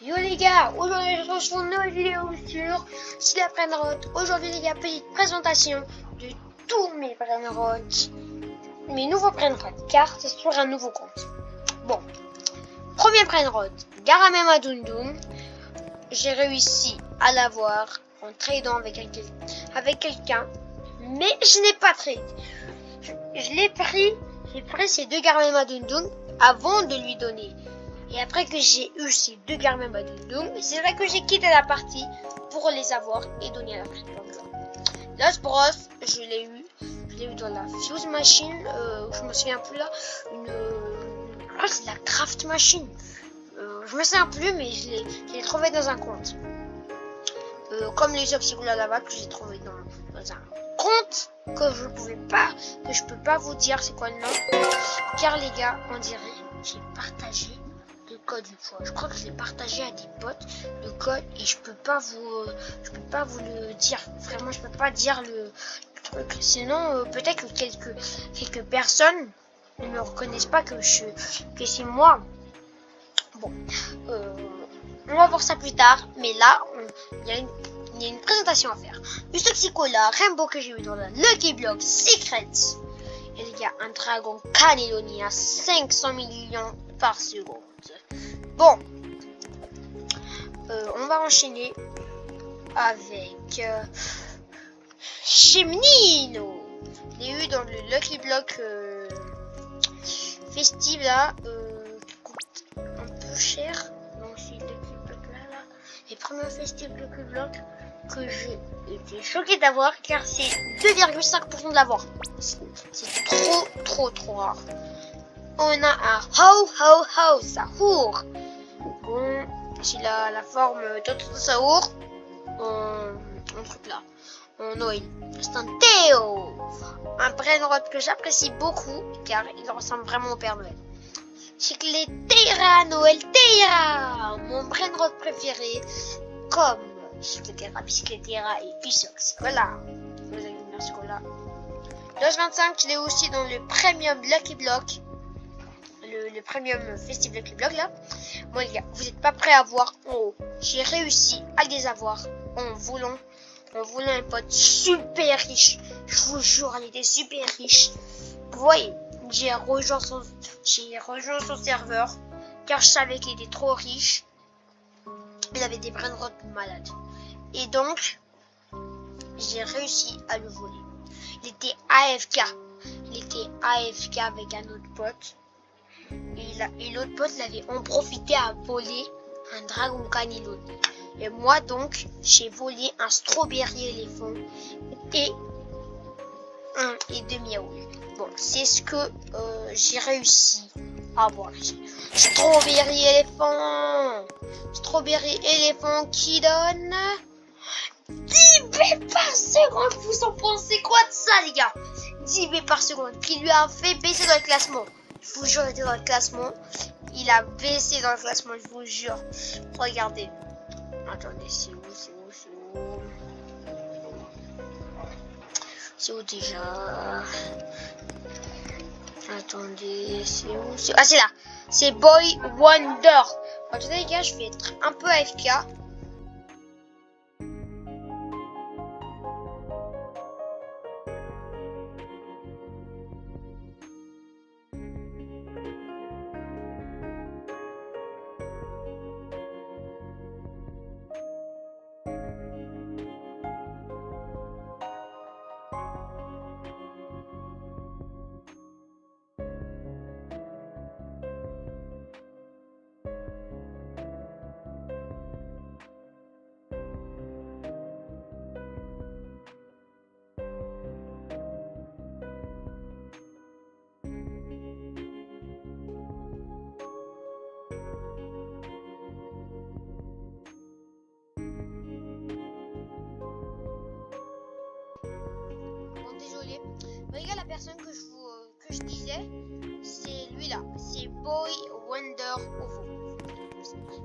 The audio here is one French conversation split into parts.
Yo les gars, aujourd'hui je se retrouve une nouvelle vidéo sur Silla Brainrot. Aujourd'hui les gars, petite présentation de tous mes Brainrot, mes nouveaux Brainrot, car c'est sur un nouveau compte. Bon, premier Brainrot, Garamema Dundum. J'ai réussi à l'avoir en tradant avec quelqu'un, mais je n'ai pas trade. J'ai pris ces deux Garamema Dundum avant de lui donner. Et après que j'ai eu ces deux Garamema Dundum, c'est là que j'ai quitté la partie pour les avoir et donner à la partie. Lost Bros, je l'ai eu dans la Fuse Machine, je me souviens plus là, je crois que c'est la Craft Machine. Je me souviens plus, mais je l'ai trouvé dans un compte. Comme les Oxygula là-bas que j'ai trouvé dans un compte que je peux pas vous dire c'est quoi le nom, car les gars, on dirait j'ai partagé le code une fois. Je crois que je l'ai partagé à des potes le code et je peux pas vous le dire. Vraiment, je peux pas dire le truc. Sinon, peut-être que quelques personnes ne me reconnaissent pas que c'est moi. Bon, on va voir ça plus tard. Mais là, il y a une présentation à faire. Du Toxicola, Rainbow que j'ai eu dans la Lucky Block Secret. Et les gars, un dragon Cannelloni à 500 millions par seconde. Bon, on va enchaîner avec Chemnino. Il est eu dans le Lucky Block festive là, qui coûte un peu cher. Donc c'est le Lucky Block là. Les premiers festives Lucky Block que j'ai été choqué d'avoir, car c'est 2,5% de l'avoir. C'est trop rare. On a un Ho Sahour. Bon, c'est la forme de Sahour en truc là, en Noël. C'est un Théo, un Brainrot que j'apprécie beaucoup car il ressemble vraiment au Père Noël. C'est que les Terra Noël Terra, mon Brainrot préféré, comme Bicycletera et Pissox. Voilà, vous avez une merci là. L'Os 25, je l'ai aussi dans le Premium Lucky Block. Le Premium Festive Lucky Block là. Bon les gars, vous n'êtes pas prêts à voir en haut. J'ai réussi à les avoir en volant un pote super riche. Je vous jure, il était super riche. Vous voyez, j'ai rejoint son serveur car je savais qu'il était trop riche. Il avait des Brainrot malades. Et donc, j'ai réussi à le voler. Il était AFK. Avec un autre pote. Et l'autre pote l'avait en profité à voler un dragon canilone. Et moi donc, j'ai volé un strawberry éléphant et deux miaouls. Bon, c'est ce que j'ai réussi à avoir. Strawberry éléphant qui donne 10 B par seconde. Vous en pensez quoi de ça les gars? 10 B par seconde qui lui a fait baisser dans le classement. Je vous jure, il était dans le classement. Il a baissé dans le classement, je vous jure. Regardez. Attendez, c'est où? C'est où déjà? Attendez, c'est où? Ah, c'est là. C'est Boy Wonder. Attendez les gars, je vais être un peu AFK. Désolé. Regarde la personne que je disais, c'est lui là, c'est Boy Wonder Ovo.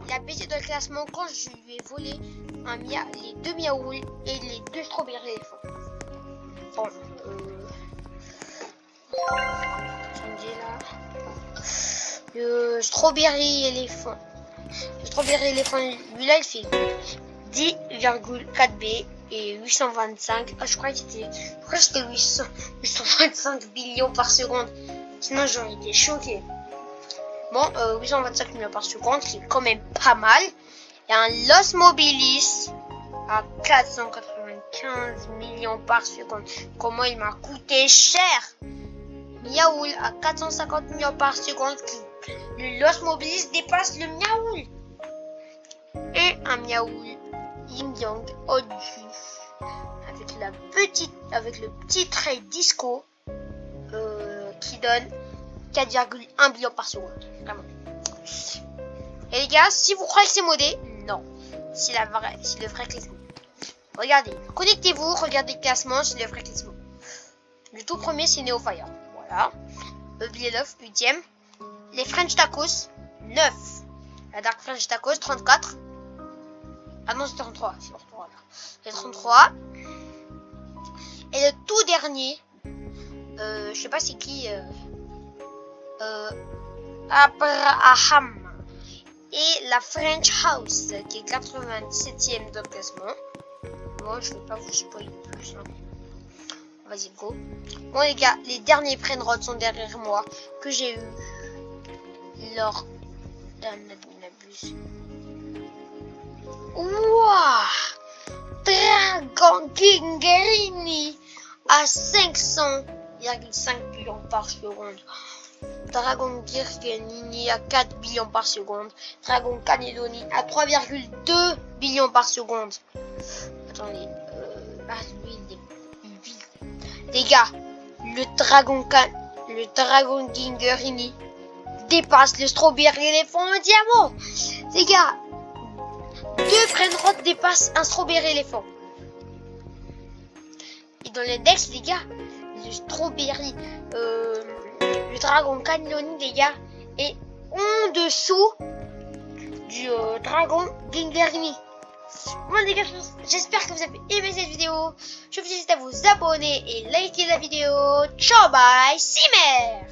Il a baissé dans le classement quand je lui ai volé les deux miaouls et les deux strawberry éléphants. Bon, attendez là. Le strawberry éléphant Le strawberry éléphant, lui là, il fait 10,4 B et 825. Ah, je crois que c'était 825 billions par seconde. Sinon, j'aurais été choqué. Bon, 825 millions par seconde, c'est quand même pas mal. Et un Los Mobilis à 495 millions par seconde. Comment il m'a coûté cher. Miaoul à 450 millions par seconde. Le Los Mobilis dépasse le Miaoul. Et un Miaoul Yin Yang au-dessus. Avec le petit trait disco qui donne 4,1 billions par seconde. Vraiment. Et les gars, si vous croyez que c'est modé, non. C'est le vrai classement. Regardez, connectez-vous, regardez le classement, c'est le vrai classement. Le tout premier, c'est Neofire. Voilà. Ugly Love, 8ème. Les French Tacos, 9. La Dark French Tacos, 34. Ah non, c'est 33. C'est 33 là. C'est 33. Et le tout dernier, je sais pas c'est qui, Abraham. Et la French House, qui est 97ème dans le classement. Moi, je vais pas vous spoiler plus. Hein. Vas-y, go. Bon, les gars, les derniers Brainrot sont derrière moi, que j'ai eu lors d'un adminabus. Wouah! Dragon Gingerini à 500,5 billions par seconde. Dragon Gingerini à 4 billions par seconde. Dragon Caledoni à 3,2 billions par seconde. Attendez. Les gars, le Dragon Gingerini dépasse le Strawberry éléphant en diamant. Les gars, 2 Brainrot dépassent un Strawberry éléphant. Et dans l'index, les gars, le Strawberry, le Dragon Caledoni, les gars, est en dessous du Dragon Gingerini. Bon les gars, j'espère que vous avez aimé cette vidéo. Je vous invite à vous abonner et liker la vidéo. Ciao, bye, Simer.